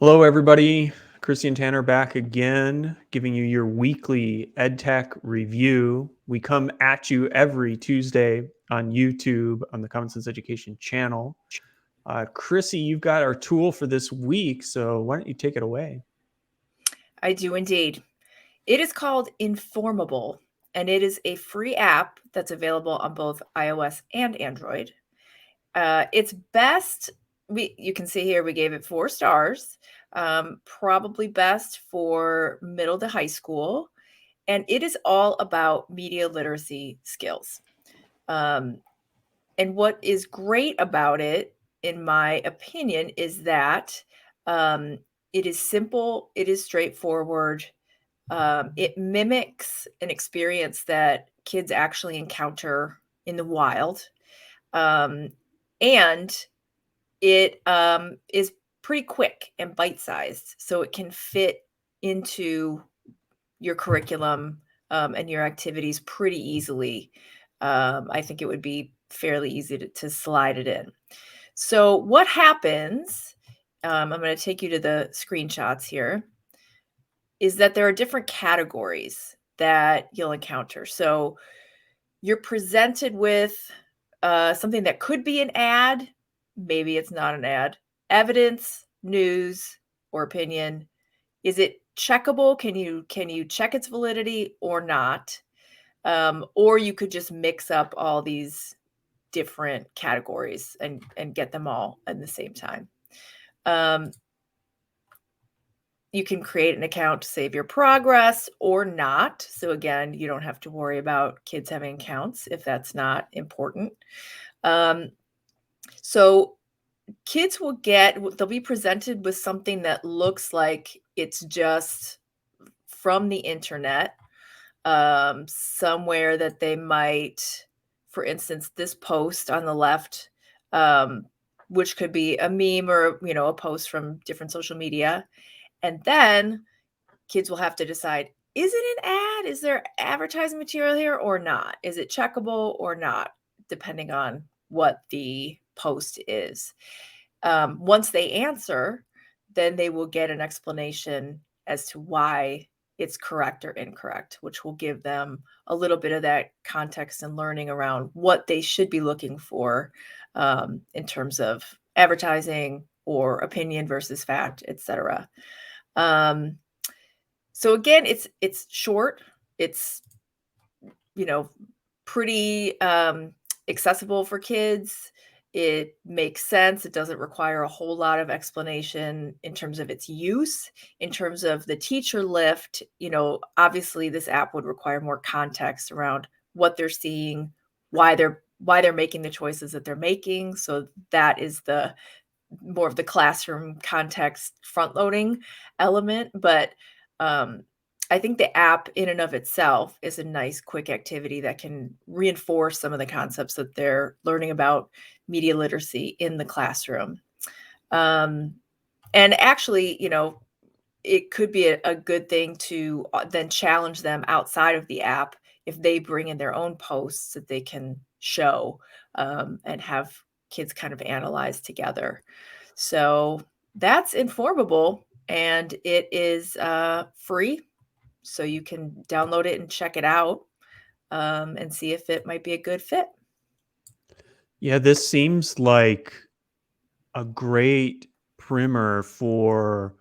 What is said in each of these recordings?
Hello, everybody. Chrissy and Tanner back again, giving you your weekly EdTech review. We come at you every Tuesday on YouTube on the Common Sense Education channel. Chrissy, you've got our tool for this week, so why don't you take it away? I do indeed. It is called Informable, and it is a free app that's available on both iOS and Android. It's best. You can see here we gave it 4 stars. Probably best for middle to high school, and it is all about media literacy skills. And what is great about it, in my opinion, is that it is simple. It is straightforward. It mimics an experience that kids actually encounter in the wild. And it is pretty quick and bite-sized, so it can fit into your curriculum and your activities pretty easily. I think it would be fairly easy to slide it in. So what happens, I'm going to take you to the screenshots here, is that there are different categories that you'll encounter. So you're presented with something that could be an ad, maybe it's not an ad, evidence, news, or opinion. Is it checkable? Can you check its validity or not? Or you could just mix up all these different categories and get them all at the same time. You can create an account to save your progress or not. So again, you don't have to worry about kids having accounts if that's not important. So kids they'll be presented with something that looks like it's just from the internet, somewhere that they might, for instance, this post on the left, which could be a meme or, a post from different social media. And then kids will have to decide, is it an ad? Is there advertising material here or not? Is it checkable or not? Depending on what the post is. Once they answer, then they will get an explanation as to why it's correct or incorrect, which will give them a little bit of that context and learning around what they should be looking for in terms of advertising or opinion versus fact, etc. So again, it's short. It's pretty accessible for kids. It makes sense. It doesn't require a whole lot of explanation in terms of its use. In terms of the teacher lift, obviously this app would require more context around what they're seeing, why they're making the choices that they're making. So that is the more of the classroom context front loading element. But I think the app in and of itself is a nice quick activity that can reinforce some of the concepts that they're learning about media literacy in the classroom. And actually, it could be a good thing to then challenge them outside of the app if they bring in their own posts that they can show and have kids kind of analyze together. So that's Informable, and it is free. So you can download it and check it out and see if it might be a good fit. Yeah, this seems like a great primer for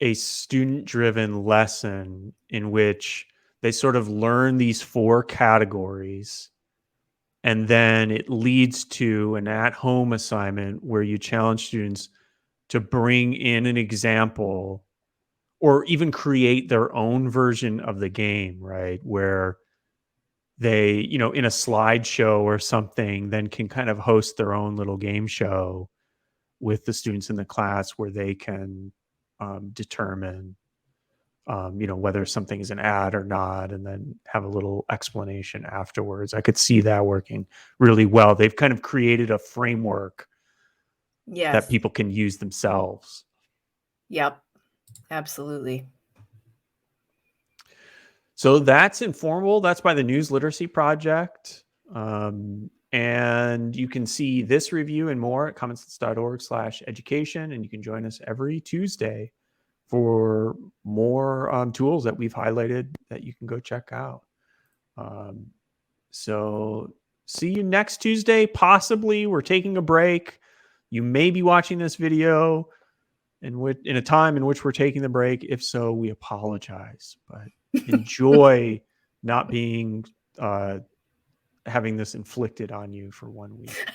a student-driven lesson in which they sort of learn these 4 categories, and then it leads to an at-home assignment where you challenge students to bring in an example or even create their own version of the game, right? Where they, in a slideshow or something, then can kind of host their own little game show with the students in the class where they can determine whether something is an ad or not, and then have a little explanation afterwards. I could see that working really well. They've kind of created a framework that Yes. people can use themselves. Yep. Absolutely. So that's Informable. That's by the News Literacy Project. And you can see this review and more at commonsense.org/education. And you can join us every Tuesday for more tools that we've highlighted that you can go check out. So see you next Tuesday. Possibly we're taking a break. You may be watching this video in a time in which we're taking the break. If so, we apologize, but enjoy not being having this inflicted on you for 1 week.